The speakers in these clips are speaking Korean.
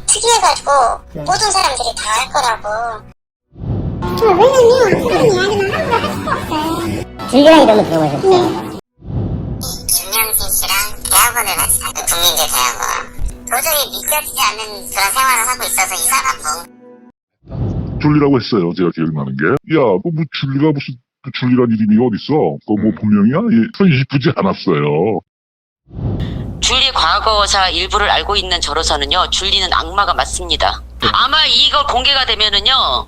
특이해가지고 모든 사람들이 다 할 거라고. 왜냐면 그런 이야기는 함부로 할 수가 없어요. 줄리랑 이름은 들어보셨죠? 네. 김명진 씨랑 대학원을 같이 다녀, 국민대 대학원. 도저히 믿겨지지 않는 그런 생활을 하고 있어서 이 사람 줄리라고 했어요. 제가 기억나는 게. 야, 뭐 줄리가 무슨 그 줄리란 이름이 어딨어? 그거 뭐 분명이야? 이쁘지 않았어요. 줄리 과거사 일부를 알고 있는 저로서는요, 줄리는 악마가 맞습니다. 아마 이거 공개가 되면은요,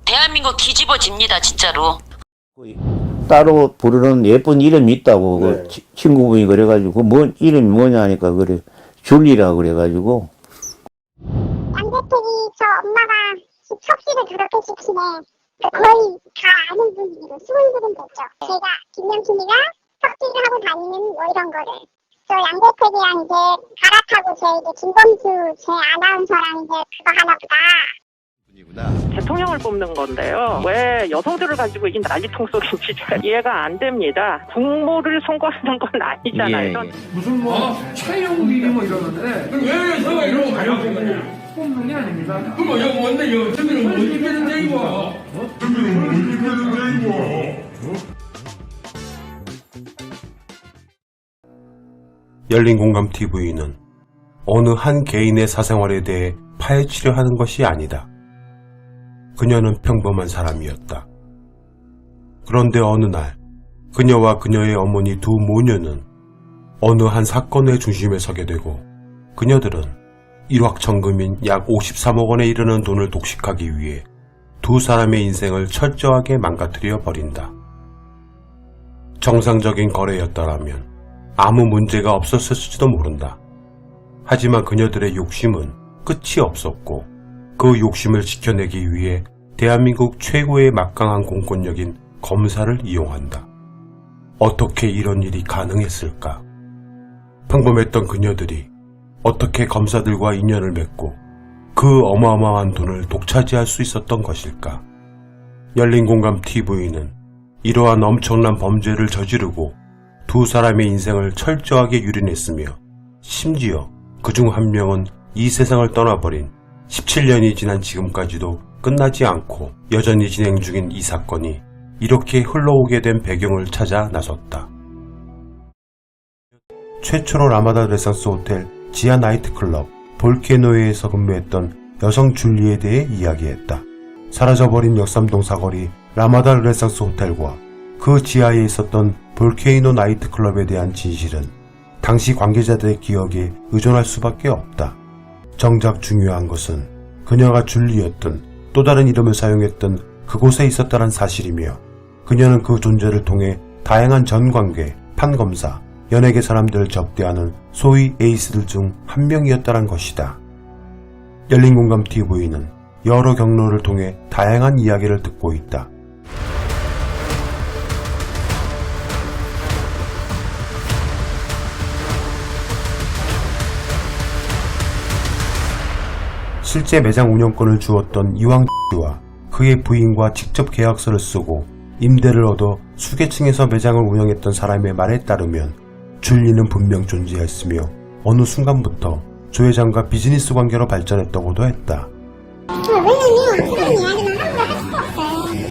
대한민국 뒤집어집니다, 진짜로. 따로 부르는 예쁜 이름이 있다고 그 친구분이 그래가지고 뭔 이름이 뭐냐 하니까 그래 줄리라 그래가지고. 양재택이 저 엄마가 섭씨를 그렇게 시키네. 거의 다 아는 분위기로 수군수군 됐죠. 제가 김명진이가 섭씨를 하고 다니는 뭐 이런 거를. 저 양재택이랑 이제 갈아타고 제 이제 김범수 제 아나운서랑 이제 그거 하나보다. 대통령을 뽑는 건데요. 왜 여성들을 가지고 이 난리통 속인지 잘 이해가 안 됩니다. 국모를 선거하는 건 아니잖아요. 무슨 최영욱이 뭐 이러는데 왜 제가 이런 거 가려고 뽑는 게 아닙니다. 그럼 여기 뭔데 여기 준비는 못 입히는데 이거. 준비는 못 입히는데 이거. 열린공감TV는 어느 한 개인의 사생활에 대해 파헤치려 하는 것이 아니다. 그녀는 평범한 사람이었다. 그런데 어느 날 그녀와 그녀의 어머니 두 모녀는 어느 한 사건의 중심에 서게 되고 그녀들은 일확천금인 약 53억 원에 이르는 돈을 독식하기 위해 두 사람의 인생을 철저하게 망가뜨려 버린다. 정상적인 거래였다라면 아무 문제가 없었을지도 모른다. 하지만 그녀들의 욕심은 끝이 없었고 그 욕심을 지켜내기 위해 대한민국 최고의 막강한 공권력인 검사를 이용한다. 어떻게 이런 일이 가능했을까? 평범했던 그녀들이 어떻게 검사들과 인연을 맺고 그 어마어마한 돈을 독차지할 수 있었던 것일까? 열린공감TV는 이러한 엄청난 범죄를 저지르고 두 사람의 인생을 철저하게 유린했으며 심지어 그중 한 명은 이 세상을 떠나버린 17년이 지난 지금까지도 끝나지 않고 여전히 진행 중인 이 사건이 이렇게 흘러오게 된 배경을 찾아 나섰다. 최초로 라마다 르네상스 호텔 지하 나이트클럽 볼케노에서 근무했던 여성 줄리에 대해 이야기했다. 사라져버린 역삼동 사거리 라마다 르네상스 호텔과 그 지하에 있었던 볼케이노 나이트클럽에 대한 진실은 당시 관계자들의 기억에 의존할 수밖에 없다. 정작 중요한 것은 그녀가 줄리였던 또 다른 이름을 사용했던 그곳에 있었다는 사실이며 그녀는 그 존재를 통해 다양한 전관계, 판검사, 연예계 사람들을 접대하는 소위 에이스들 중 한 명이었다는 것이다. 열린공감TV는 여러 경로를 통해 다양한 이야기를 듣고 있다. 실제 매장 운영권을 주었던 이왕씨와 그의 부인과 직접 계약서를 쓰고 임대를 얻어 수계층에서 매장을 운영했던 사람의 말에 따르면 줄리는 분명 존재했으며 어느 순간부터 조 회장과 비즈니스 관계로 발전했다고도 했다. 왜냐면 그런 이야기는 함부로 할 수가 없어요.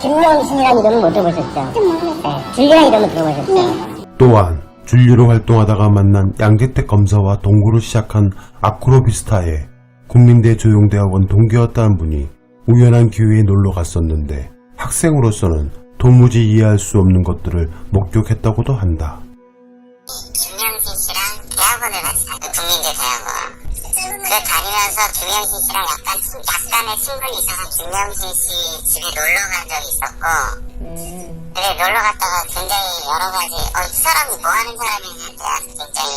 김명신이라는 이름은 못 들어보셨죠? 좀 모르겠어요. 줄리랑 이름은 들어보셨죠? 네. 또한 줄리로 활동하다가 만난 양재택 검사와 동거로 시작한 아크로비스타에 국민대 조용대학원 동기였다는 분이 우연한 기회에 놀러 갔었는데 학생으로서는 도무지 이해할 수 없는 것들을 목격했다고도 한다. 김명진 씨랑 대학원을 같이 다녀, 국민대 대학원. 그 다니면서 김명진 씨랑 약간의 친분이 있어서 김명진 씨 집에 놀러 간 적이 있었고, 근데 놀러 갔다가 굉장히 여러 가지, 이 사람이 뭐 하는 사람이냐에 대한 굉장히,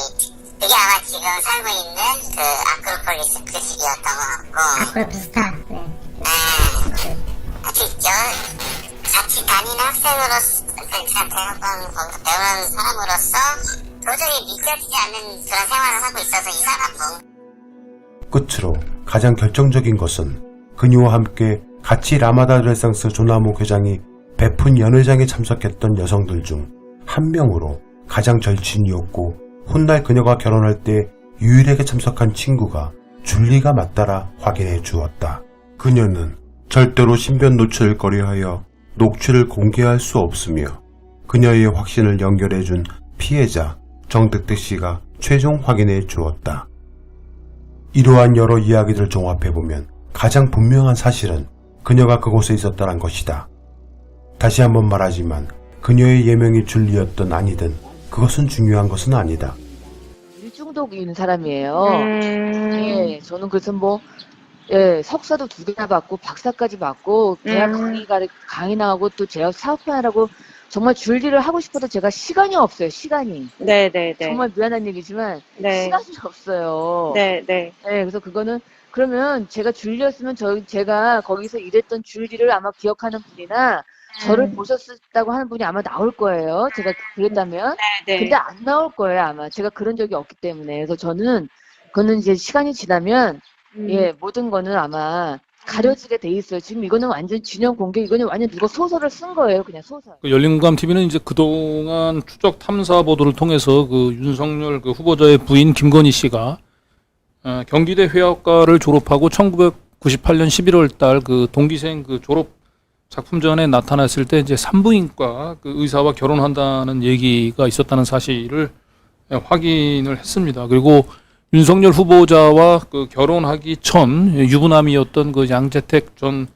그게 아마 지금 살고 있는 그 아크로폴리스 그 집이었던 것 같고. 아크로비스타. 네. 같이 다니는 학생으로서, 대학원 배우는 사람으로서 도저히 믿겨지지 않는 그런 생활을 하고 있어서 이 사람 끝으로 가장 결정적인 것은 그녀와 함께 같이 라마다 르네상스 조나목 회장이 베푼 연회장에 참석했던 여성들 중 한 명으로 가장 절친이었고 훗날 그녀가 결혼할 때 유일하게 참석한 친구가 줄리가 맞다라 확인해 주었다. 그녀는 절대로 신변 노출을 꺼려하여 녹취를 공개할 수 없으며 그녀의 확신을 연결해준 피해자 정득득 씨가 최종 확인해 주었다. 이러한 여러 이야기들을 종합해보면 가장 분명한 사실은 그녀가 그곳에 있었다는 것이다. 다시 한번 말하지만 그녀의 예명이 줄리였든 아니든 그것은 중요한 것은 아니다. 일중독인 사람이에요. 예, 저는 그래서 석사도 2개나 받고 박사까지 받고 대학 강의 나가고 또 제가 사업하느라고 정말 줄리를 하고 싶어도 제가 시간이 없어요. 시간이. 네네네. 정말 미안한 얘기지만 네. 시간이 없어요. 네네. 네, 그래서 그거는 그러면 제가 줄리였으면 제가 거기서 일했던 줄리를 아마 기억하는 분이나 저를 보셨다고 하는 분이 아마 나올 거예요. 제가 그랬다면. 네네. 근데 안 나올 거예요, 아마. 제가 그런 적이 없기 때문에. 그래서 그거는 이제 시간이 지나면 예, 모든 거는 아마 가려지게 돼 있어요. 지금 이거는 완전 진영 공개, 이거는 완전 누가 소설을 쓴 거예요, 그냥 소설. 열린공감TV는 이제 그동안 추적 탐사 보도를 통해서 그 윤석열 그 후보자의 부인 김건희 씨가 경기대 회화과를 졸업하고 1998년 11월 달 그 동기생 그 졸업 작품전에 나타났을 때 이제 산부인과 그 의사와 결혼한다는 얘기가 있었다는 사실을 확인을 했습니다. 그리고 윤석열 후보자와 그 결혼하기 전 유부남이었던 그 양재택 전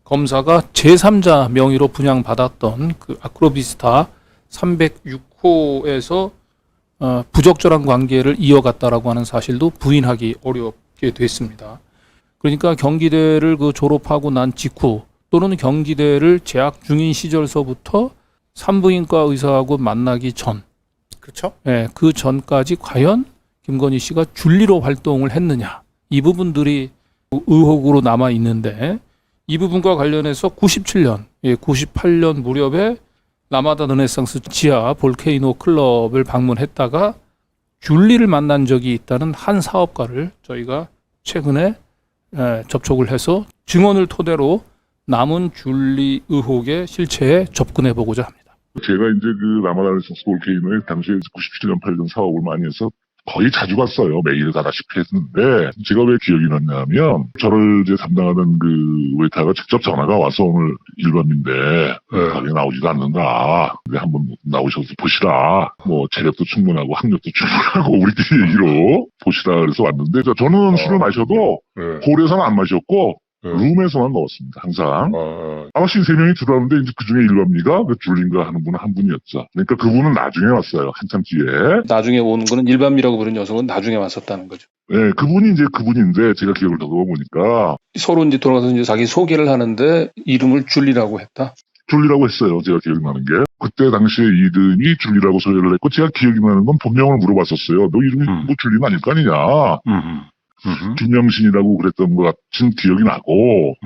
검사가 제3자 명의로 분양받았던 그 아크로비스타 306호에서 부적절한 관계를 이어갔다라고 하는 사실도 부인하기 어렵게 됐습니다. 그러니까 경기대를 그 졸업하고 난 직후 또는 경기대를 재학 중인 시절서부터 산부인과 의사하고 만나기 전, 그렇죠? 예, 그 전까지 과연 김건희 씨가 줄리로 활동을 했느냐, 이 부분들이 의혹으로 남아 있는데 이 부분과 관련해서 98년 무렵에 라마다 르네상스 지하 볼케이노 클럽을 방문했다가 줄리를 만난 적이 있다는 한 사업가를 저희가 최근에 접촉을 해서 증언을 토대로 남은 줄리 의혹의 실체에 접근해 보고자 합니다. 제가 이제 그 라마다 르네상스 볼케이노에 당시에 97년, 8년 사업을 많이 해서 거의 자주 갔어요. 매일 가다시피 했는데, 제가 왜 기억이 났냐면, 저를 이제 담당하던 그 웨이터가 직접 전화가 와서 오늘 일반인데, 가게 나오지도 않는다. 한번 나오셔서 보시라. 뭐, 체력도 충분하고, 학력도 충분하고, 우리끼리 얘기로 보시라. 그래서 왔는데, 저는 술을 마셔도, 홀에서는 안 마셨고, 룸에서만 먹었습니다. 항상. 아마 세 명이 들어왔는데 이제 그 중에 일반미가 그 줄린가 하는 분은 한 분이었죠. 그러니까 그분은 나중에 왔어요. 한참 뒤에. 나중에 오는 거는 일반미라고 부르는 여성은 나중에 왔었다는 거죠. 네, 그분이 이제 그분인데 제가 기억을 더듬어 보니까 서로 이제 돌아가서 이제 자기 소개를 하는데 이름을 줄리라고 했다. 줄리라고 했어요. 제가 기억이 나는 게. 그때 당시에 이름이 줄리라고 소개를 했고 제가 기억이 나는 건 본명을 물어봤었어요. 너 이름이 뭐 줄리는 아닐 거 아니냐. 김명신이라고 그랬던 것 같은 기억이 나고,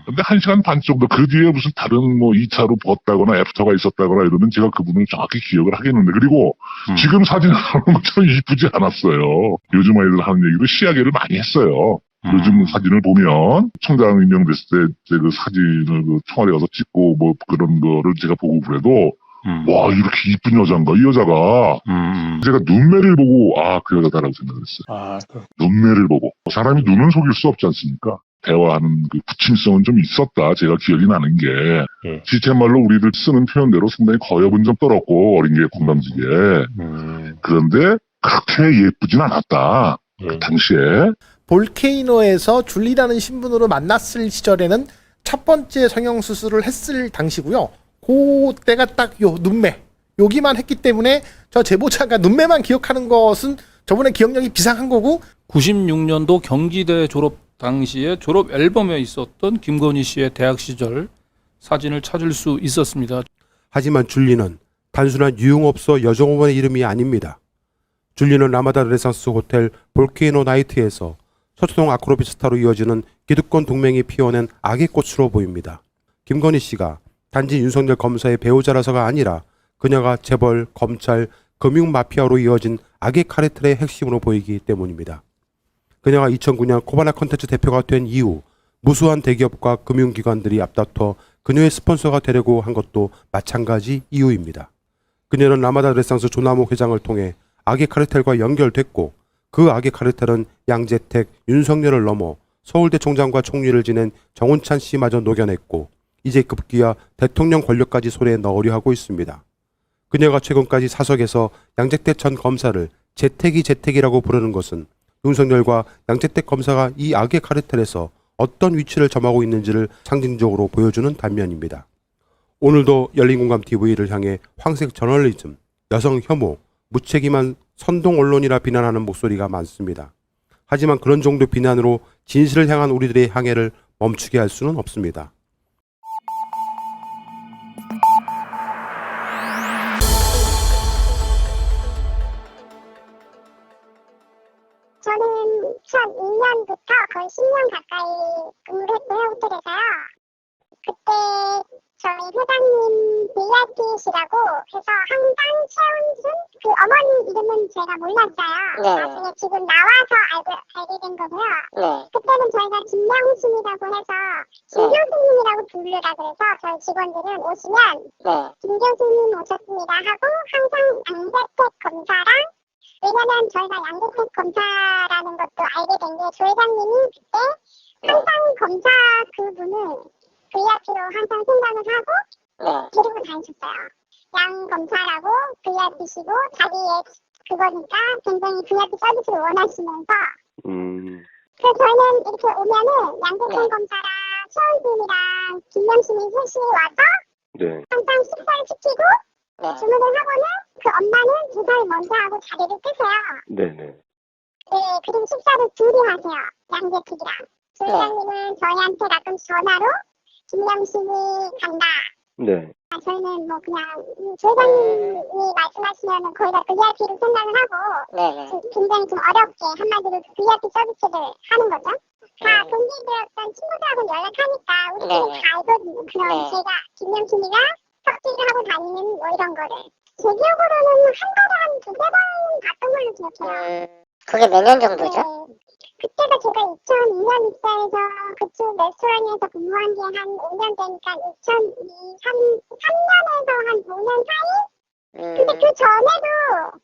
근데 1시간 반 정도, 그 뒤에 무슨 다른 뭐 2차로 벗다거나 애프터가 있었다거나 이러면 제가 그분을 정확히 기억을 하겠는데, 그리고 지금 사진 나오는 것처럼 이쁘지 않았어요. 요즘 아이들 하는 얘기로 시야계를 많이 했어요. 요즘 사진을 보면, 청장 임명됐을 때, 제 그 사진을 그 총알에 가서 찍고 뭐 그런 거를 제가 보고 그래도, 와, 이렇게 이쁜 여자인가, 이 여자가. 제가 눈매를 보고, 그 여자다라고 생각했어요. 눈매를 보고. 사람이 눈은 속일 수 없지 않습니까? 대화하는 그 구침성은 좀 있었다. 제가 기억이 나는 게. 지체말로 우리들 쓰는 표현대로 상당히 거여분 좀 떨었고, 어린 게 건방지게. 그런데, 그렇게 예쁘진 않았다. 그 당시에. 볼케이노에서 줄리라는 신분으로 만났을 시절에는 첫 번째 성형수술을 했을 당시고요. 그때가 딱 요 눈매 여기만 했기 때문에 저 제보자가 눈매만 기억하는 것은 저번에 기억력이 비상한 거고 96년도 경기대 졸업 당시에 졸업 앨범에 있었던 김건희 씨의 대학 시절 사진을 찾을 수 있었습니다. 하지만 줄리는 단순한 유흥업소 여정원의 이름이 아닙니다. 줄리는 라마다 르네상스 호텔 볼케이노 나이트에서 서초동 아크로비스타로 이어지는 기득권 동맹이 피워낸 악의 꽃으로 보입니다. 김건희 씨가 단지 윤석열 검사의 배우자라서가 아니라 그녀가 재벌, 검찰, 금융마피아로 이어진 악의 카르텔의 핵심으로 보이기 때문입니다. 그녀가 2009년 코바나 컨텐츠 대표가 된 이후 무수한 대기업과 금융기관들이 앞다퉈 그녀의 스폰서가 되려고 한 것도 마찬가지 이유입니다. 그녀는 라마다 르네상스 조나모 회장을 통해 악의 카르텔과 연결됐고 그 악의 카르텔은 양재택, 윤석열을 넘어 서울대 총장과 총리를 지낸 정운찬 씨마저 녹여냈고 이제 급기야 대통령 권력까지 손에 넣으려 하고 있습니다. 그녀가 최근까지 사석에서 양재택 전 검사를 재택이라고 부르는 것은 윤석열과 양재택 검사가 이 악의 카르텔에서 어떤 위치를 점하고 있는지를 상징적으로 보여주는 단면입니다. 오늘도 열린공감TV를 향해 황색 저널리즘, 여성 혐오, 무책임한 선동 언론이라 비난하는 목소리가 많습니다. 하지만 그런 정도 비난으로 진실을 향한 우리들의 항해를 멈추게 할 수는 없습니다. 저는 2002년부터 거의 10년 가까이 근무를 했고요, 호텔에서요. 그때 저희 회장님 VIP시라고 해서 한강 최은순 그 어머니 이름은 제가 몰랐어요. 나중에 지금 나와서 알게 된 거고요. 그때는 저희가 김명순이라고 해서 김교수님이라고 부르라 그래서 저희 직원들은 오시면 김교수님 오셨습니다 하고 항상 양재택 검사랑 왜냐면 저희가 양재택 검사라는 것도 알게 된 게 조 회장님이 그때 항상 검사 그분을 VIP로 항상 생각을 하고 데리고 다니셨어요. 양 검사라고 VIP시고 자기의 그거니까 굉장히 VIP 서비스를 원하시면서 그래서 저희는 이렇게 오면은 양재택 검사랑 최원순이랑 김명신이 셋이 와서 항상 식사를 시키고 주문을 하고는 그 엄마는 주사를 먼저 하고 자리를 뜨세요. 그리고 식사를 둘이 하세요. 양재택이랑. 조 회장님은 저희한테 가끔 전화로 김명신이 간다. 저희는 뭐 그냥 조 회장님이 말씀하시면 거의 다 VIP로 생각을 하고 굉장히 좀 어렵게 한마디로 VIP 서비스를 하는 거죠. 다 동기들었던 친구들하고 연락하니까 우리들은 다 알거든요. 그럼 제가 김명신이가 섭취를 하고 다니는 뭐 이런 거를 제 기억으로는 한 달에 한 두세 번 봤던 걸로 기억해요. 그게 몇 년 정도죠? 그때가 제가 2002년 입사해서 그쪽 레스토랑에서 근무한 게 한 5년 되니까 3년에서 한 5년 사이? 근데 그 전에도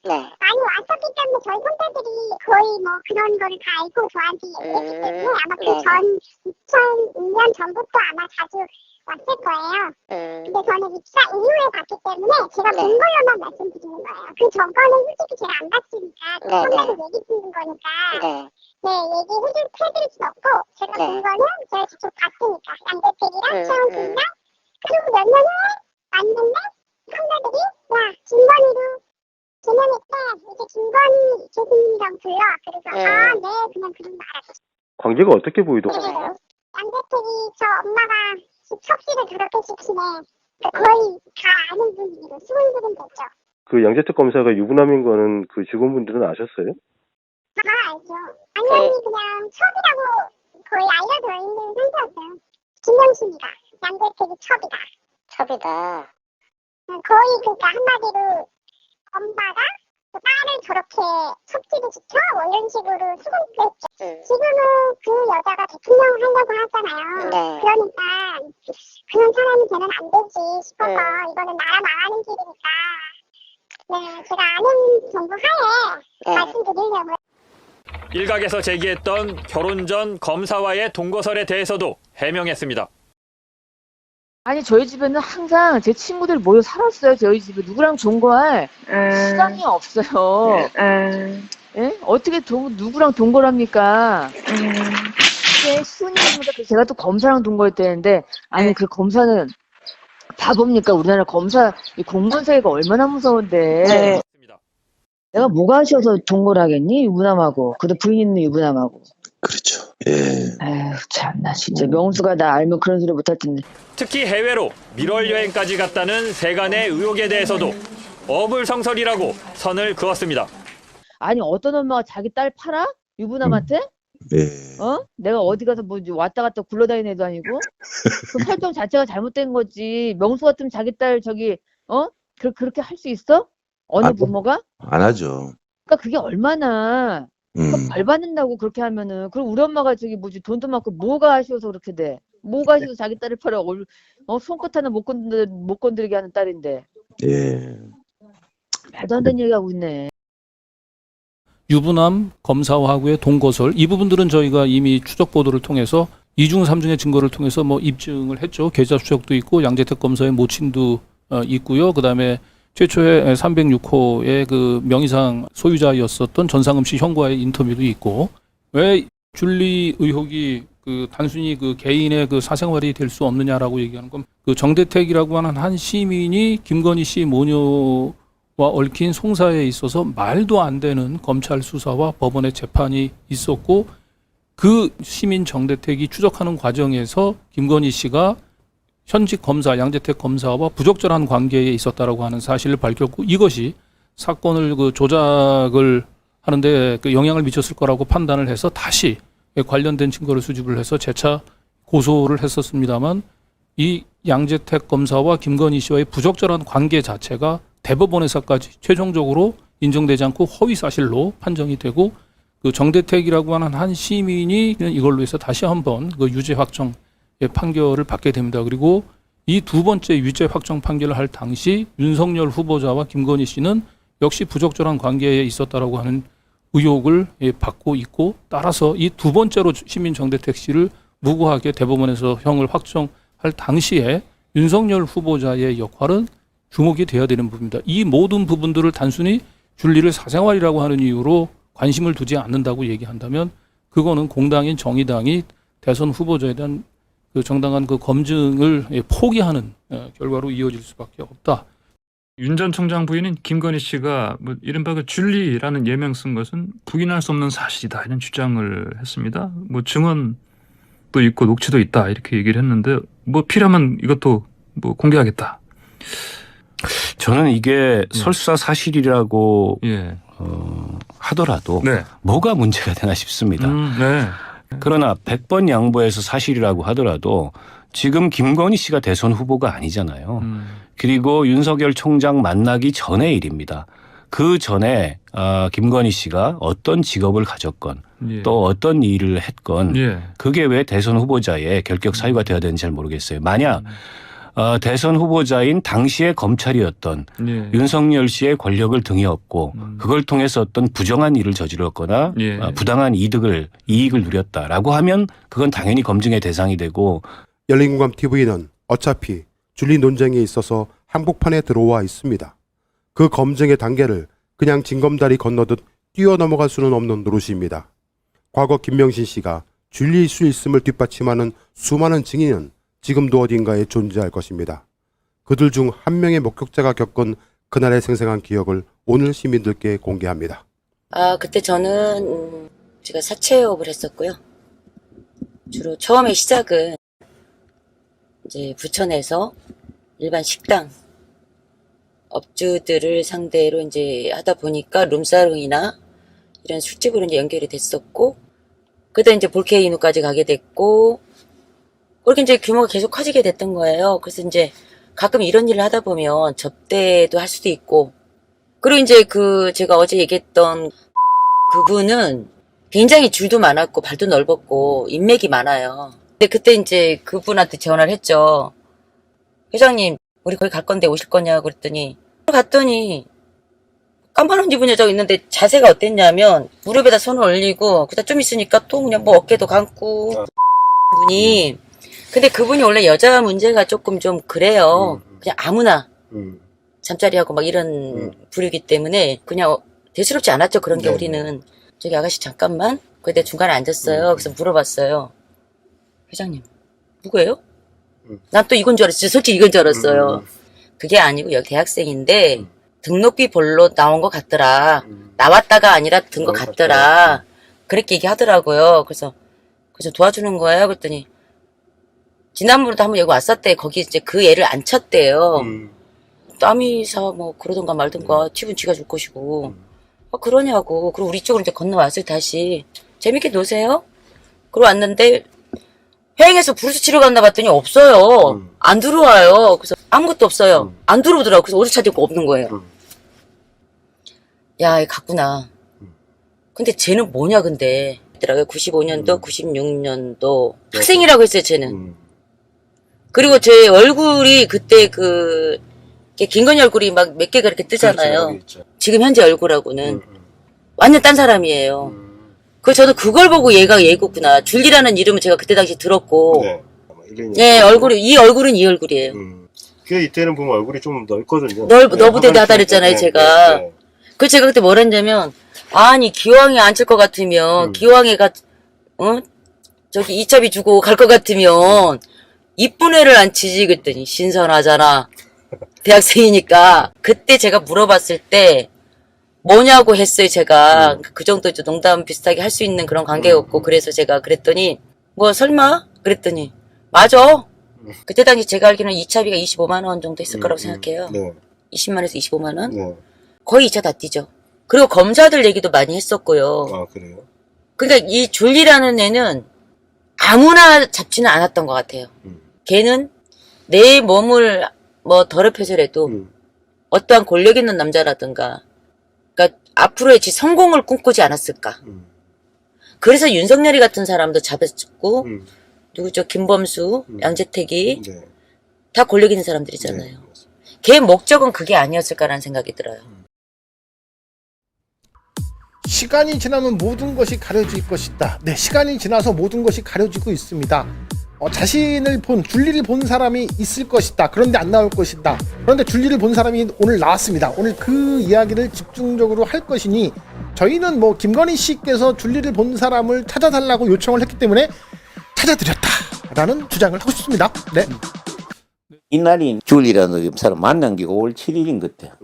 많이 왔었기 때문에 저희 선배들이 거의 뭐 그런 거를 다 알고 저한테 얘기했기 때문에 아마 그 전 2002년 전부터 아마 자주 왔을 거예요. 근데 저는 입사 이후에 봤기 때문에 제가 본 걸로만 말씀드리는 거예요. 그 전거는 솔직히 제가 안 봤으니까 그 선배들 얘기 듣는 거니까 얘기해드릴 수 없고 제가 본 거는 제가 직접 봤으니까 양재택이랑 최원순이랑 그리고 몇 년 후에 왔는데 선배들이 야 김건희도 제명했대 이제 김건희 교수님이라고 불러 그래서 아 네 그냥 그런 거 알았죠. 관계가 어떻게 보이더라고요? 양재택이 저 엄마가 섭씨를 저렇게 시키네. 거의 다 아는 분위기로 수군수군 됐죠. 그 양재택 검사가 유부남인 거는 그 직원분들은 아셨어요? 다 알죠. 당연히 그냥 첩이라고 거의 알려져 있는 상태였어요. 김명신이가 양재택이 첩이다. 거의 그러니까 한마디로 엄마가 딸을 저렇게 섭취도 시켜? 뭐 이런 식으로 수군했죠. 지금은 그 여자가 대통령을 하려고 하잖아요. 그러니까 그런 사람이 되면 안 되지 싶어서 이거는 나라 망하는 길이니까 제가 아는 정보 하에 말씀드리려고요. 일각에서 제기했던 결혼 전 검사와의 동거설에 대해서도 해명했습니다. 아니 저희 집에는 항상 제 친구들 모여 살았어요. 저희 집에 누구랑 동거할 시간이 없어요. 예? 어떻게 누구랑 동거를 합니까? 수은이보다 제가 또 검사랑 동거했다는데 아니 그 검사는 바보입니까? 우리나라 검사 이 공무원 사회가 얼마나 무서운데. 내가 뭐가 아쉬워서 동거를 하겠니? 유부남하고. 그래도 부인 있는 유부남하고. 그렇죠. 에휴 참나 진짜 명수가 나 알면 그런 소리 못할 텐데. 특히 해외로 밀월 여행까지 갔다는 세간의 의혹에 대해서도 어불성설이라고 선을 그었습니다. 아니 어떤 엄마가 자기 딸 팔아? 유부남한테? 내가 어디 가서 뭐 왔다 갔다 굴러다니는 애도 아니고 그 활동 자체가 잘못된 거지. 명수 같으면 자기 딸 그렇게 할 수 있어? 어느 부모가? 안 하죠. 그러니까 그게 얼마나 벌 받는다고 그렇게 하면은. 그럼 우리 엄마가 돈도 많고 뭐가 아쉬워서 그렇게 돼? 뭐가 아쉬워서 자기 딸을 팔아? 손끝 하나 못 건드리게 하는 딸인데. 말도 안 되는 얘기하고 있네. 유부남 검사하고의 동거설 이 부분들은 저희가 이미 추적 보도를 통해서 2중 3중의 증거를 통해서 뭐 입증을 했죠. 계좌 추적도 있고 양재택 검사의 모친도 있고요. 그다음에 최초의 306호의 그 명의상 소유자였었던 전상금 씨 형과의 인터뷰도 있고 왜 줄리 의혹이 그 단순히 그 개인의 그 사생활이 될 수 없느냐라고 얘기하는 건 그 정대택이라고 하는 한 시민이 김건희 씨 모녀와 얽힌 송사에 있어서 말도 안 되는 검찰 수사와 법원의 재판이 있었고 그 시민 정대택이 추적하는 과정에서 김건희 씨가 현직 검사 양재택 검사와 부적절한 관계에 있었다라고 하는 사실을 밝혔고 이것이 사건을 그 조작을 하는데 그 영향을 미쳤을 거라고 판단을 해서 다시 관련된 증거를 수집을 해서 재차 고소를 했었습니다만 이 양재택 검사와 김건희 씨와의 부적절한 관계 자체가 대법원에서까지 최종적으로 인정되지 않고 허위 사실로 판정이 되고 그 정대택이라고 하는 한 시민이 이걸로 해서 다시 한번 그 유죄 확정의 판결을 받게 됩니다. 그리고 이 두 번째 유죄 확정 판결을 할 당시 윤석열 후보자와 김건희 씨는 역시 부적절한 관계에 있었다라고 하는 의혹을 받고 있고 따라서 이 두 번째로 시민 정대택 씨를 무고하게 대법원에서 형을 확정할 당시에 윤석열 후보자의 역할은 주목이 돼야 되는 부분입니다. 이 모든 부분들을 단순히 줄리를 사생활이라고 하는 이유로 관심을 두지 않는다고 얘기한다면 그거는 공당인 정의당이 대선 후보자에 대한 그 정당한 그 검증을 포기하는 결과로 이어질 수밖에 없다. 윤 전 총장 부인인 김건희 씨가 뭐 이른바 그 줄리라는 예명 쓴 것은 부인할 수 없는 사실이다 이런 주장을 했습니다. 뭐 증언도 있고 녹취도 있다 이렇게 얘기를 했는데 뭐 필요하면 이것도 뭐 공개하겠다. 저는 이게 설사 사실이라고 하더라도 뭐가 문제가 되나 싶습니다. 그러나 100번 양보해서 사실이라고 하더라도 지금 김건희 씨가 대선 후보가 아니잖아요. 그리고 윤석열 총장 만나기 전의 일입니다. 그 전에 김건희 씨가 어떤 직업을 가졌건 또 어떤 일을 했건 그게 왜 대선 후보자의 결격 사유가 되어야 되는지 잘 모르겠어요. 만약 대선 후보자인 당시의 검찰이었던 윤석열 씨의 권력을 등에 업고 그걸 통해서 어떤 부정한 일을 저질렀거나 부당한 이익을 누렸다라고 하면 그건 당연히 검증의 대상이 되고 열린공감 TV는 어차피 줄리 논쟁에 있어서 한복판에 들어와 있습니다. 그 검증의 단계를 그냥 징검다리 건너듯 뛰어넘어갈 수는 없는 노릇입니다. 과거 김명신 씨가 줄리 수 있음을 뒷받침하는 수많은 증인은 지금도 어딘가에 존재할 것입니다. 그들 중 한 명의 목격자가 겪은 그날의 생생한 기억을 오늘 시민들께 공개합니다. 그때 저는 제가 사채업을 했었고요. 주로 처음에 시작은 이제 부천에서 일반 식당 업주들을 상대로 이제 하다 보니까 룸사롱이나 이런 술집으로 이제 연결이 됐었고, 그때 이제 볼케이노까지 가게 됐고, 그렇게 이제 규모가 계속 커지게 됐던 거예요. 그래서 이제 가끔 이런 일을 하다 보면 접대도 할 수도 있고, 그리고 이제 제가 어제 얘기했던 그분은 굉장히 줄도 많았고 발도 넓었고 인맥이 많아요. 근데 그때 이제 그분한테 전화를 했죠. 회장님, 우리 거기 갈 건데 오실 거냐고 그랬더니, 갔더니 깜판한 입은 여자가 있는데 자세가 어땠냐면 무릎에다 손을 올리고 그다 좀 있으니까 또 그냥 뭐 어깨도 감고 분이. 근데 그분이 원래 여자 문제가 조금 좀 그래요. 그냥 아무나 잠자리하고 막 이런 부류기 때문에 그냥 대수롭지 않았죠. 그런 게 우리는. 저기 아가씨 잠깐만. 그때 중간에 앉았어요. 그래서 물어봤어요. 회장님 누구예요? 난 또 이건 줄 알았어요. 솔직히 이건 줄 알았어요. 그게 아니고 여기 대학생인데 등록비 벌로 나온 것 같더라. 나왔다가 아니라 든 것 같더라. 그렇게 얘기하더라고요. 그래서 도와주는 거예요. 그랬더니 지난번에도 한번 여기 왔었대. 거기 이제 그 애를 안 쳤대요. 땀이사 뭐 그러던가 말던가 팁은 쥐가 줄 것이고. 그러냐고. 그리고 우리 쪽으로 이제 건너왔어요. 다시 재밌게 노세요. 그러고 왔는데 회행해서 부르스 치러 갔나 봤더니 없어요. 안 들어와요. 그래서 아무것도 없어요. 안 들어오더라고. 그래서 어디 찾았고 없는 거예요. 야, 얘 갔구나. 근데 쟤는 뭐냐 근데. 95년도, 96년도 학생이라고 했어요. 쟤는. 그리고 제 얼굴이 그때 김건희 얼굴이 막 몇 개가 이렇게 뜨잖아요. 그렇죠, 지금 현재 얼굴하고는. 완전 딴 사람이에요. 저도 그걸 보고 얘가 얘구나. 줄리라는 이름은 제가 그때 당시 들었고. 네, 이 얼굴은 이 얼굴이에요. 그 이때는 보면 얼굴이 좀 넓거든요. 너부대다하다 그랬잖아요, 제가. 제가 그때 뭘 했냐면, 아니, 기왕에 앉힐 것 같으면, 기왕에가, 저기 이첩이 주고 갈 것 같으면, 이쁜 애를 앉히지, 그랬더니, 신선하잖아. 대학생이니까. 그때 제가 물어봤을 때, 뭐냐고 했어요, 제가. 그 정도 농담 비슷하게 할 수 있는 그런 관계였고, 그래서 제가 그랬더니, 뭐, 설마? 그랬더니, 맞아. 그때 당시 제가 알기로는 2차비가 25만원 정도 했을 거라고 생각해요. 20만원에서 25만원? 거의 2차 다 뛰죠. 그리고 검사들 얘기도 많이 했었고요. 아, 그래요? 그러니까 이 줄리라는 애는 아무나 잡지는 않았던 것 같아요. 걔는 내 몸을 뭐 더럽혀서라도 어떠한 권력 있는 남자라든가, 그러니까 앞으로의 지 성공을 꿈꾸지 않았을까. 그래서 윤석열이 같은 사람도 잡았고, 누구죠? 김범수, 양재택이 다 권력 있는 사람들이잖아요. 걔 목적은 그게 아니었을까라는 생각이 들어요. 시간이 지나면 모든 것이 가려질 것이다. 네, 시간이 지나서 모든 것이 가려지고 있습니다. 줄리를 본 사람이 있을 것이다. 그런데 안 나올 것이다. 그런데 줄리를 본 사람이 오늘 나왔습니다. 오늘 그 이야기를 집중적으로 할 것이니, 저희는 뭐 김건희 씨께서 줄리를 본 사람을 찾아달라고 요청을 했기 때문에 찾아드렸다라는 주장을 하고 싶습니다. 네. 이날이 줄리라는 사람 만난 게 5월 7일인 것 같아.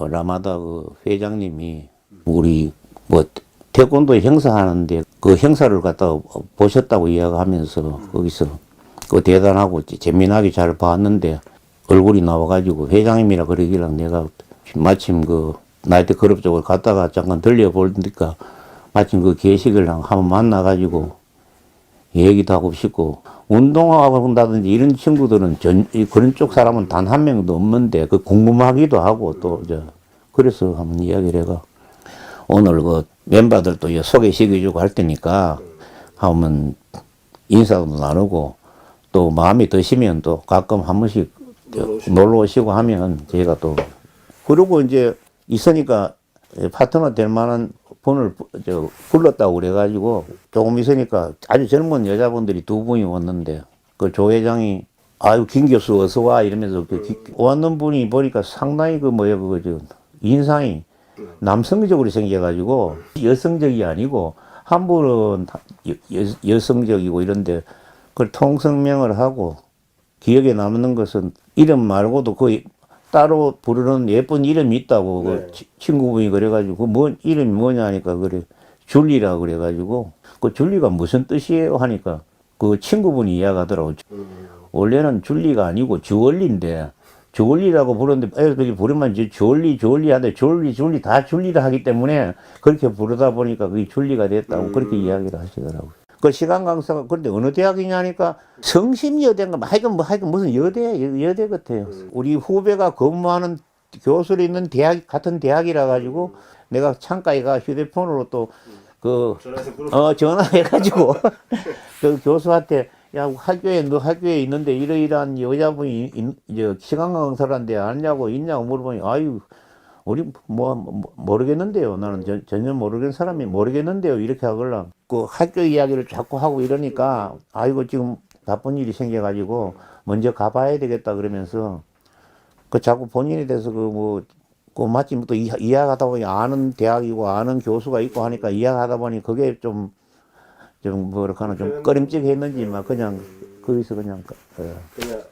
라마다 그 회장님이 우리 뭐 태권도 행사하는데 그 행사를 갖다 보셨다고 이야기하면서 거기서 그 대단하고 재미나게 잘 봤는데 얼굴이 나와가지고 회장님이라 그러길래 내가 마침 그 나이트 클럽 쪽을 갔다가 잠깐 들려보니까 마침 그 게시글 한번 만나가지고 얘기도 하고 싶고, 운동하고 한다든지 이런 친구들은 그런 쪽 사람은 단 한 명도 없는데 그 궁금하기도 하고 또 그래서 한번 이야기를 해가 오늘 그 멤버들도 소개시켜주고 할 테니까 한번 인사도 나누고 또 마음이 드시면 또 가끔 한 번씩 놀러 오시고 하면 저희가 또 그리고 이제 있으니까 파트너 될 만한 분을 불렀다고 그래가지고 조금 있으니까 아주 젊은 여자분들이 2분이 왔는데 그 조 회장이 아유 김 교수 어서 와 이러면서 왔는 분이 보니까 상당히 인상이 남성적으로 생겨가지고 여성적이 아니고 한 분은 여성적이고 이런데 그걸 통성명을 하고 기억에 남는 것은 이름 말고도 거의 따로 부르는 예쁜 이름이 있다고 그 친구분이 그래가지고 이름이 뭐냐 하니까 그래 줄리라 그래가지고 그 줄리가 무슨 뜻이에요 하니까 그 친구분이 이야기하더라고. 원래는 줄리가 아니고 주얼리인데 주얼리라고 부르는데 애들이 부르면 이제 주얼리 하는데 주얼리 다 줄리라 하기 때문에 그렇게 부르다 보니까 그게 줄리가 됐다고 그렇게 이야기를 하시더라고요. 그 시간 강사가 그런데 어느 대학이냐 하니까 성심여대인가 하여간 무슨 여대 같아요. 우리 후배가 근무하는 교수로 있는 같은 대학이라 가지고 내가 창가에 가 휴대폰으로 또 전화해가지고 그 교수한테 야 너 학교에 있는데 이러이러한 여자분이 시간 강사라는데 아냐고 있냐고 물어보니 아유 우리 모르겠는데요. 나는 전혀 모르는 사람이 모르겠는데요. 이렇게 하걸라. 그 학교 이야기를 자꾸 하고 이러니까 아이고 지금 나쁜 일이 생겨가지고 먼저 가봐야 되겠다 그러면서 그 자꾸 본인에 대해서 마침 또 이야기하다 보니 아는 대학이고 아는 교수가 있고 하니까 이야기하다 보니 그게 좀 꺼림칙했는지 막 그냥 거기서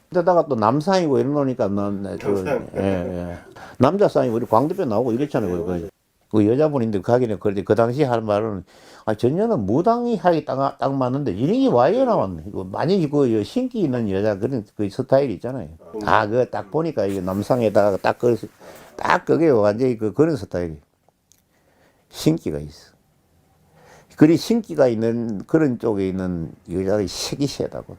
그러다가 또 남상이고 이러니까 남자 상이 우리 광 대표 나오고 이랬잖아요. 그 여자분인데 가기는 그런데 그 당시 할 말은 전혀는 무당이 하기 딱 맞는데 이름이 와이어 나왔네. 만약에 그 신기 있는 여자 그런 그 스타일이 있잖아요. 그거 딱 보니까 이게 남상에다가 딱 그게 완전히 그런 스타일이 신기가 있어. 그리 신기가 있는 그런 쪽에 있는 여자의 색이 세다고.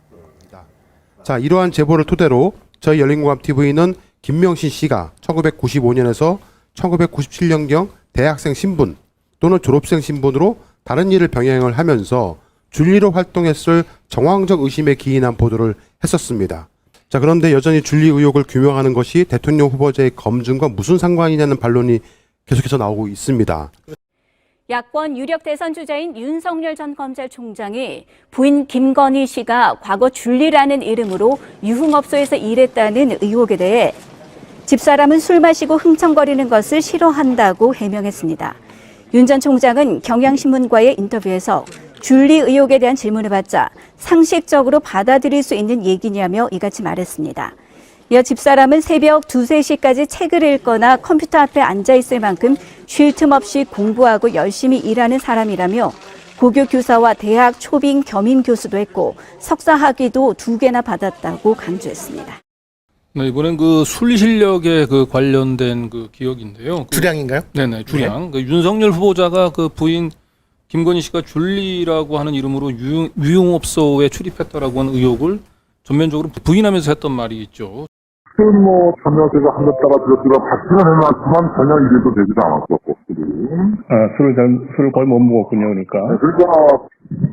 자, 이러한 제보를 토대로 저희 열린공감TV는 김명신 씨가 1995년에서 1997년경 대학생 신분 또는 졸업생 신분으로 다른 일을 병행을 하면서 줄리로 활동했을 정황적 의심에 기인한 보도를 했었습니다. 자, 그런데 여전히 줄리 의혹을 규명하는 것이 대통령 후보자의 검증과 무슨 상관이냐는 반론이 계속해서 나오고 있습니다. 야권 유력 대선 주자인 윤석열 전 검찰총장이 부인 김건희 씨가 과거 줄리라는 이름으로 유흥업소에서 일했다는 의혹에 대해 집사람은 술 마시고 흥청거리는 것을 싫어한다고 해명했습니다. 윤 전 총장은 경향신문과의 인터뷰에서 줄리 의혹에 대한 질문을 받자 상식적으로 받아들일 수 있는 얘기냐며 이같이 말했습니다. 이어 집사람은 새벽 2, 3시까지 책을 읽거나 컴퓨터 앞에 앉아 있을 만큼 쉴 틈 없이 공부하고 열심히 일하는 사람이라며 고교 교사와 대학 초빙 겸임 교수도 했고 석사 학위도 2개나 받았다고 강조했습니다. 네, 이번엔 그 술 실력에 그 관련된 그 기억인데요. 주량인가요? 네네, 주량. 그 윤석열 후보자가 그 부인 김건희 씨가 줄리라고 하는 이름으로 유흥업소에 출입했다라고 하는 의혹을 전면적으로 부인하면서 했던 말이 있죠. 술은 뭐 전혀 제가 한 번 따라 들었지만 받지는 해놨지만 전혀 이래도 되지도 않았었고 술을 거의 못 먹었군요, 그러니까. 그러니까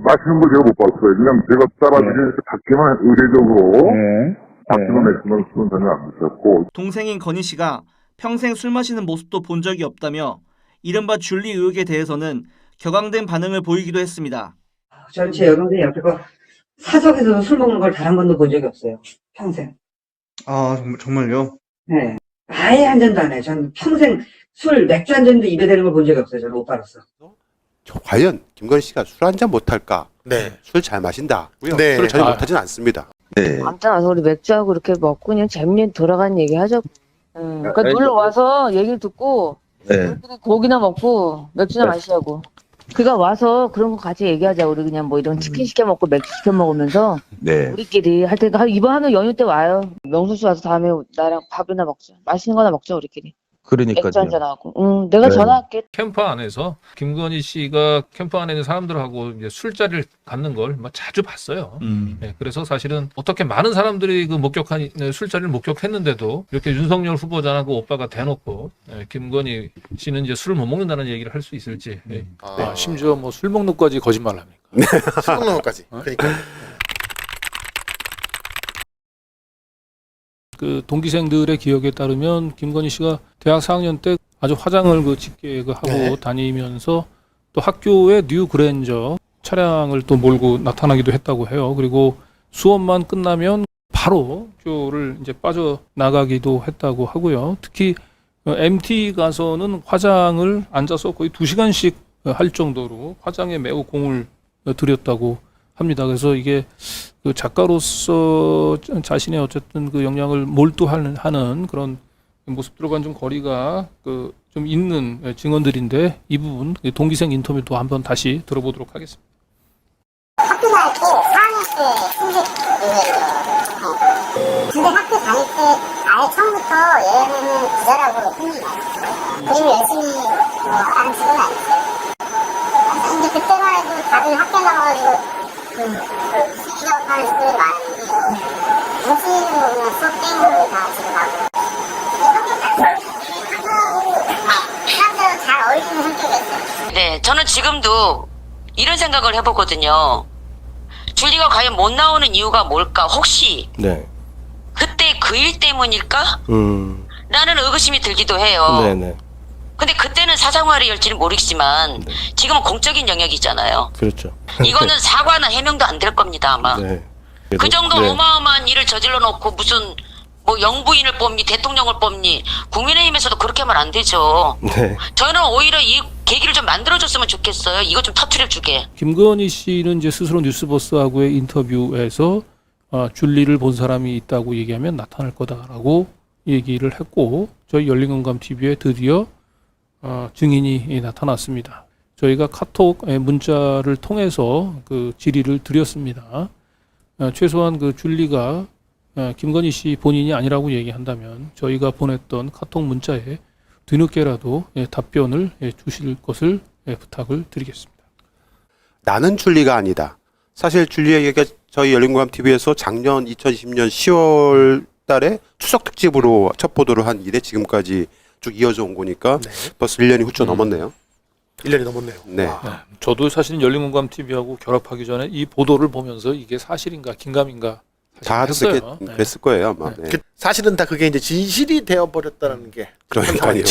마시는 걸 제가 못 봤어요. 그냥 제가 따라주기 받기만 의례적으로 받기만 했지만 술은 전혀 안 드셨고. 동생인 건희 씨가 평생 술 마시는 모습도 본 적이 없다며 이른바 줄리 의혹에 대해서는 격앙된 반응을 보이기도 했습니다. 전체 여동생이 옆에서 사석에서도 술 먹는 걸 단 한 번도 본 적이 없어요. 평생. 아, 정말요? 네. 아예 한 잔도 안 해요. 저는 평생 맥주 한 잔도 입에 대는 걸 본 적이 없어요. 저는 오빠로서. 과연 김건희 씨가 술 한 잔 못할까? 네. 술 잘 마신다. 네. 술을 전혀 못하진 않습니다. 네. 깜짝 놀라서 우리 맥주하고 이렇게 먹고 그냥 재밌게 돌아가는 얘기 하죠. 그러니까 놀러 와서 얘기를 듣고 고기나 먹고 맥주나 마시자고. 그가 와서 그런 거 같이 얘기하자. 우리 그냥 뭐 이런 치킨 시켜 먹고 맥주 시켜 먹으면서 우리끼리 할 테니까 이번 하는 연휴 때 와요. 명수 씨 와서 다음에 나랑 밥이나 먹자. 맛있는 거나 먹자 우리끼리. 그러니까요. 맥주 한잔 하고. 내가 전화할게. 캠프 안에서 김건희 씨가 캠프 안에 있는 사람들하고 이제 술자리를 갖는 걸 자주 봤어요. 네, 그래서 사실은 어떻게 많은 사람들이 그 목격한 술자리를 목격했는데도 이렇게 윤석열 후보자나 그 오빠가 대놓고 김건희 씨는 이제 술을 못 먹는다는 얘기를 할 수 있을지. 심지어 뭐 술 먹는 것까지 거짓말을 합니까? 술 먹는 것까지. 그러니까. 그 동기생들의 기억에 따르면 김건희 씨가 대학 4학년 때 아주 화장을 그 짙게 하고 다니면서 또 학교에 뉴 그랜저 차량을 또 몰고 나타나기도 했다고 해요. 그리고 수업만 끝나면 바로 학교를 이제 빠져나가기도 했다고 하고요. 특히 MT 가서는 화장을 앉아서 거의 2시간씩 할 정도로 화장에 매우 공을 들였다고 합니다. 그래서 이게 그 작가로서 자신의 어쨌든 그 역량을 몰두하는 그런 모습들과는 좀 거리가 그 좀 있는 증언들인데 이 부분 동기생 인터뷰도 한번 다시 들어보도록 하겠습니다. 학교 다닐 때 4학년 때 승직 유예죠. 근데 학교 다닐 때 아예 처음부터 얘는 부자라고 흥이 났어요. 그림을 열심히 하는 친구는 아니었어요. 근데 그때만 해도 다들 학교 나가가지고 취업하는 친구들이 많은데 정신으로 그냥 수업 땡으로 다 집에 가고 사람들은 잘 어울리는 성격이었어요. 네, 저는 지금도 이런 생각을 해보거든요. 줄리가 과연 못 나오는 이유가 뭘까? 혹시 그때 그 일 때문일까? 라는 의구심이 들기도 해요. 근데 그때는 사생활이었지는 모르겠지만 지금은 공적인 영역이잖아요. 그렇죠. 이거는 사과나 해명도 안 될 겁니다, 아마. 그 정도 어마어마한 일을 저질러 놓고 무슨 뭐 영부인을 뽑니 대통령을 뽑니 국민의힘에서도 그렇게 하면 안 되죠. 저는 오히려 이 계기를 좀 만들어줬으면 좋겠어요. 이거 좀 터트려주게. 김건희 씨는 이제 스스로 뉴스버스하고의 인터뷰에서 줄리를 본 사람이 있다고 얘기하면 나타날 거다라고 얘기를 했고 저희 열린공감TV에 드디어 증인이 나타났습니다. 저희가 카톡 문자를 통해서 그 질의를 드렸습니다. 최소한 그 줄리가 김건희 씨 본인이 아니라고 얘기한다면 저희가 보냈던 카톡 문자에 뒤늦게라도 답변을 주실 것을 부탁을 드리겠습니다. 나는 줄리가 아니다. 사실 줄리 얘기가 저희 열린공감TV에서 작년 2020년 10월 달에 추석 특집으로 첫 보도를 한 이래 지금까지 쭉 이어져 온 거니까 벌써 1년이 훌쩍 넘었네요. 1년이 넘었네요. 네. 저도 사실은 열린공감TV하고 결합하기 전에 이 보도를 보면서 이게 사실인가 긴가민가 다 그랬을 거예요 아마. 사실은 다 그게 이제 진실이 되어버렸다는 게 그러니까요.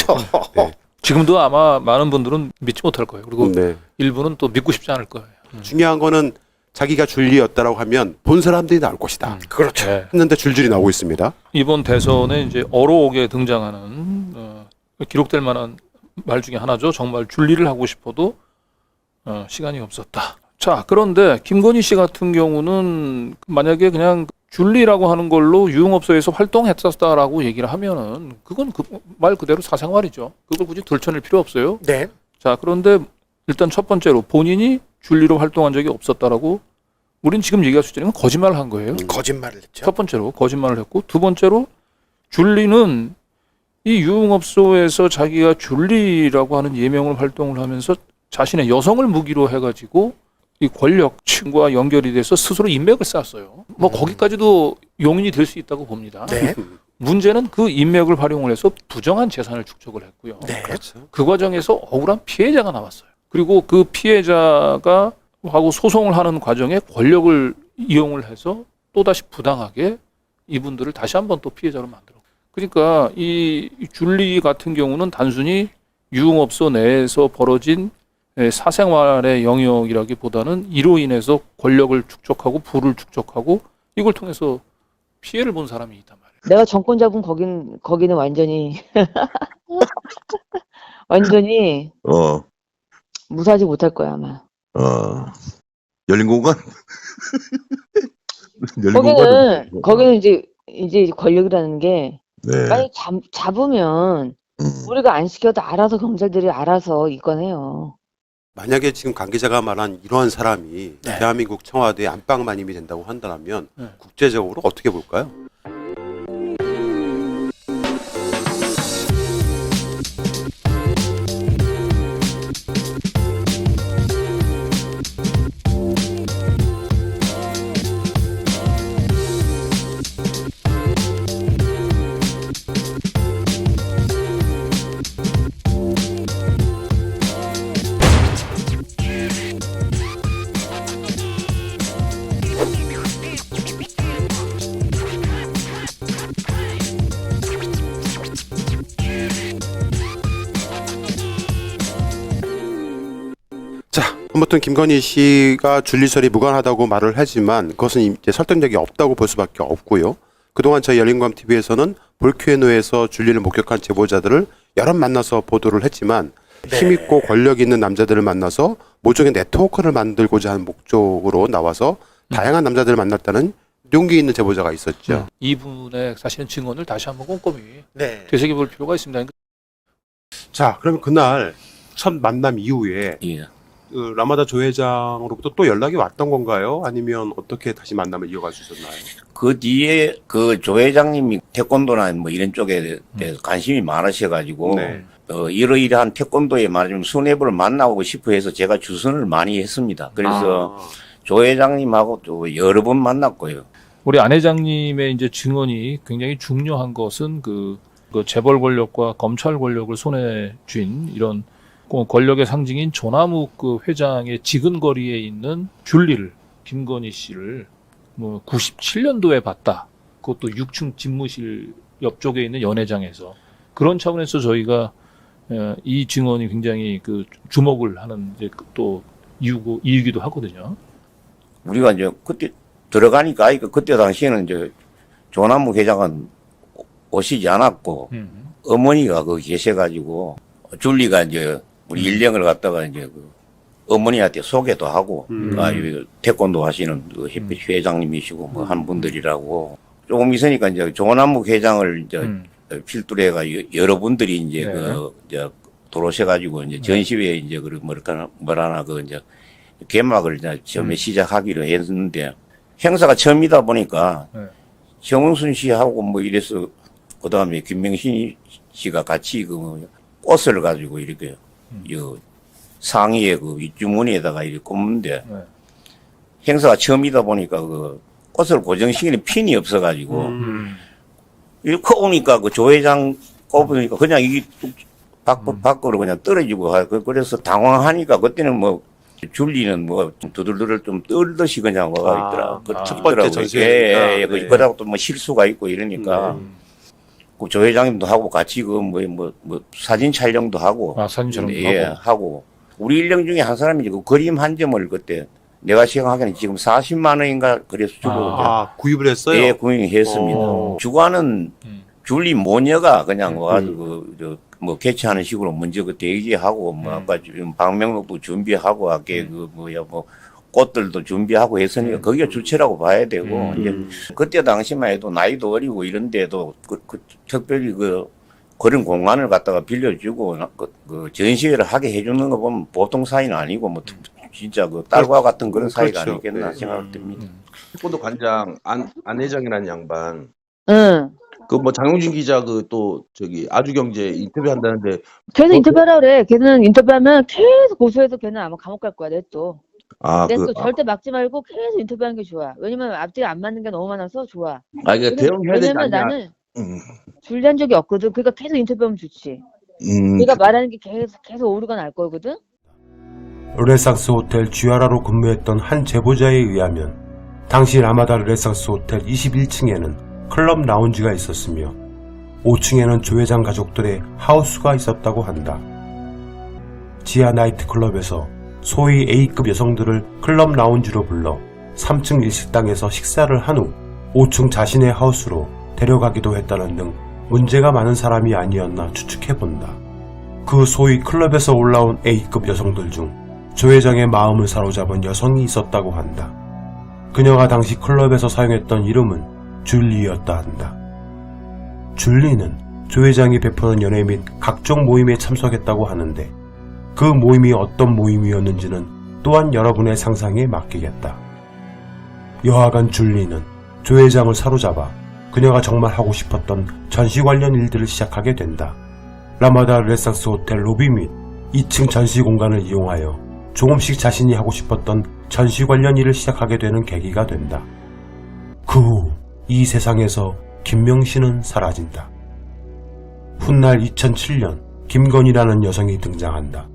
지금도 아마 많은 분들은 믿지 못할 거예요. 그리고 네. 일부는 또 믿고 싶지 않을 거예요. 중요한 거는 자기가 줄리였다라고 하면 본 사람들이 나올 것이다. 그렇죠. 네. 했는데 줄줄이 나오고 있습니다. 이번 대선에 이제 어록에 등장하는 기록될 만한 말 중에 하나죠. 정말 줄리를 하고 싶어도 시간이 없었다. 자, 그런데 김건희 씨 같은 경우는 만약에 그냥 줄리라고 하는 걸로 유흥업소에서 활동했었다라고 얘기를 하면은 그건 말 그대로 사생활이죠. 그걸 굳이 들춰낼 필요 없어요. 네. 자, 그런데 일단 첫 번째로 본인이 줄리로 활동한 적이 없었다라고 우린 지금 얘기할 수 있는 건 거짓말을 한 거예요. 거짓말을 했죠. 첫 번째로 거짓말을 했고, 두 번째로 줄리는 이 유흥업소에서 자기가 줄리라고 하는 예명을 활동을 하면서 자신의 여성을 무기로 해가지고 이 권력층과 연결이 돼서 스스로 인맥을 쌓았어요. 뭐 거기까지도 용인이 될 수 있다고 봅니다. 네. 문제는 그 인맥을 활용을 해서 부정한 재산을 축적을 했고요. 네. 그 과정에서 억울한 피해자가 나왔어요. 그리고 그 피해자가 하고 소송을 하는 과정에 권력을 이용을 해서 또다시 부당하게 이분들을 다시 한번 또 피해자로 만들어. 그러니까 이 줄리 같은 경우는 단순히 유흥업소 내에서 벌어진 사생활의 영역이라기보다는 이로 인해서 권력을 축적하고 부를 축적하고 이걸 통해서 피해를 본 사람이 있단 말이에요. 내가 정권 잡은 거기는 완전히 완전히 무사하지 못할 거야 아마. 열린 공간? 열린 공간? 거기는 이제 권력이라는 게 네. 빨리 잡으면 우리가 안 시켜도 알아서 경찰들이 알아서 입건해요. 만약에 지금 관계자가 말한 이러한 사람이 대한민국 청와대 안방마님이 된다고 한다면 국제적으로 어떻게 볼까요? 아무튼 김건희 씨가 줄리설이 무관하다고 말을 하지만 그것은 이제 설득력이 없다고 볼 수밖에 없고요. 그동안 저희 열린공감TV에서는 볼케노에서 줄리를 목격한 제보자들을 여러 만나서 보도를 했지만 힘있고 권력 있는 남자들을 만나서 모종의 네트워크를 만들고자 하는 목적으로 나와서 다양한 남자들을 만났다는 용기 있는 제보자가 있었죠. 이분의 사실은 증언을 다시 한번 꼼꼼히 되새겨볼 필요가 있습니다. 자, 그러면 그날 첫 만남 이후에 그 라마다 조 회장으로부터 또 연락이 왔던 건가요? 아니면 어떻게 다시 만남을 이어갈 수 있었나요? 그 뒤에 그 조 회장님이 태권도나 뭐 이런 쪽에 대해서 관심이 많으셔가지고 이러이러한 태권도에 말하자면 수뇌부를 만나고 싶어 해서 제가 주선을 많이 했습니다. 그래서 조 회장님하고 또 여러 번 만났고요. 우리 안 회장님의 이제 증언이 굉장히 중요한 것은 그 재벌 권력과 검찰 권력을 손에 쥔 이런 권력의 상징인 조남욱 그 회장의 지근거리에 있는 줄리를, 김건희 씨를 뭐 97년도에 봤다. 그것도 6층 집무실 옆쪽에 있는 연회장에서. 그런 차원에서 저희가 이 증언이 굉장히 그 주목을 하는 이제 또 이유기도 하거든요. 우리가 이제 그때 들어가니까 그때 당시에는 이제 조남욱 회장은 오시지 않았고 어머니가 거기 계셔가지고 줄리가 이제 우리 일령을 갖다가 이제 그 어머니한테 소개도 하고, 태권도 하시는 그 회장님이시고 뭐 한 분들이라고 조금 있으니까 이제 조남욱 회장을 이제 필두로 해가 여러 분들이 이제 이제 들어오셔가지고 이제 전시회 이제 그 뭐라나 그 이제 개막을 이제 처음에 시작하기로 했는데 행사가 처음이다 보니까 정은순 씨하고 뭐 이래서 그 다음에 김명신 씨가 같이 그 꽃을 가지고 이렇게 상의에 그 윗주머니에다가 이렇게 꼽는데 행사가 처음이다 보니까 그 꽃을 고정시키는 핀이 없어가지고 이렇게 오니까 그 조 회장 꼽으니까 그냥 이게 밖으로 그냥 떨어지고 그래서 당황하니까 그때는 뭐 줄리는 뭐 두들두들 좀 떨듯이 그냥 와가 있더라. 첫 번째 전시회니까. 그러다가 또 뭐 실수가 있고 이러니까 조 회장님도 하고 같이 뭐 사진 촬영도 하고. 사진 촬영도 예, 하고. 우리 인력 중에 한 사람이 그 그림 한 점을 그때 내가 시행하기는 지금 40만 원인가 그래서 주고. 구입을 했어요? 예, 구입했습니다. 주관은 줄리 모녀가 그냥 와가지고 뭐 개최하는 식으로 먼저 그 대기하고 뭐 아까 지금 방명록도 준비하고 아까 뭐 꽃들도 준비하고 했으니까 거기가 주체라고 봐야 되고 이제 그때 당시만 해도 나이도 어리고 이런데도 특별히 그런 공간을 갖다가 빌려주고 그 전시회를 하게 해주는 거 보면 보통 사이는 아니고 뭐 진짜 그 딸과 같은 그런 사이가 그렇죠. 아니겠나 네. 생각됩니다. 태권도 관장 안 회장이라는 양반. 응. 그 뭐 장용진 기자 또 저기 아주경제 인터뷰 한다는데 걔는 인터뷰하라 그래. 걔는 인터뷰하면 계속 고소해서 걔는 아마 감옥 갈 거야. 내 또. 절대 막지 말고 계속 인터뷰하는 게 좋아. 왜냐면 앞뒤가 안 맞는 게 너무 많아서 좋아. 이게 대응해야 되지 왜냐면 않냐? 나는 줄리한 적이 없거든. 그러니까 계속 인터뷰하면 좋지. 걔가 말하는 게 계속 오류가 날 거거든. 르네상스 호텔 쥐아라로 근무했던 한 제보자에 의하면 당시 라마다 르네상스 호텔 21층에는 클럽 라운지가 있었으며 5층에는 조 회장 가족들의 하우스가 있었다고 한다. 지하 나이트클럽에서 소위 A급 여성들을 클럽 라운지로 불러 3층 일식당에서 식사를 한 후 5층 자신의 하우스로 데려가기도 했다는 등 문제가 많은 사람이 아니었나 추측해본다. 그 소위 클럽에서 올라온 A급 여성들 중 조 회장의 마음을 사로잡은 여성이 있었다고 한다. 그녀가 당시 클럽에서 사용했던 이름은 줄리였다 한다. 줄리는 조 회장이 베푸는 연회 및 각종 모임에 참석했다고 하는데 그 모임이 어떤 모임이었는지는 또한 여러분의 상상에 맡기겠다. 여하간 줄리는 조 회장을 사로잡아 그녀가 정말 하고 싶었던 전시 관련 일들을 시작하게 된다. 라마다 르네상스 호텔 로비 및 2층 전시 공간을 이용하여 조금씩 자신이 하고 싶었던 전시 관련 일을 시작하게 되는 계기가 된다. 그 후 이 세상에서 김명신은 사라진다. 훗날 2007년 김건희라는 여성이 등장한다.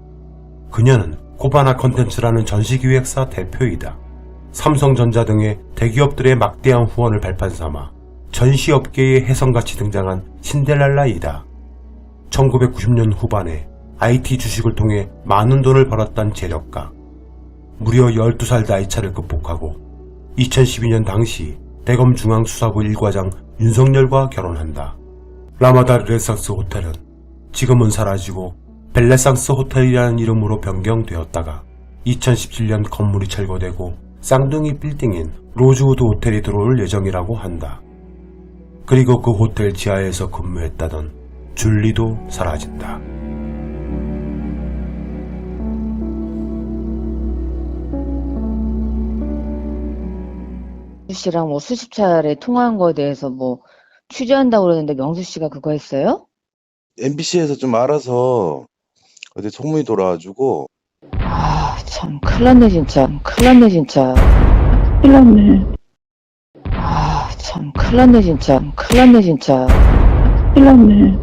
그녀는 코바나 컨텐츠라는 전시기획사 대표이다. 삼성전자 등의 대기업들의 막대한 후원을 발판 삼아 전시업계의 혜성같이 등장한 신데렐라이다. 1990년 후반에 IT 주식을 통해 많은 돈을 벌었던 재력가. 무려 12살 나이차를 극복하고 2012년 당시 대검 중앙수사부 1과장 윤석열과 결혼한다. 라마다 르네상스 호텔은 지금은 사라지고 벨레상스 호텔이라는 이름으로 변경되었다가 2017년 건물이 철거되고 쌍둥이 빌딩인 로즈우드 호텔이 들어올 예정이라고 한다. 그리고 그 호텔 지하에서 근무했다던 줄리도 사라진다. 씨랑 뭐 수십 차례 통화한 거에 대해서 뭐 취재한다고 그러는데 명수 씨가 그거 했어요? MBC에서 좀 알아서 어디 소문이 돌아가지고 참 큰일 났네 진짜. 큰일 났네 진짜. 큰일 났네. 참 큰일 났네 진짜. 큰일 났네 진짜. 큰일 났네.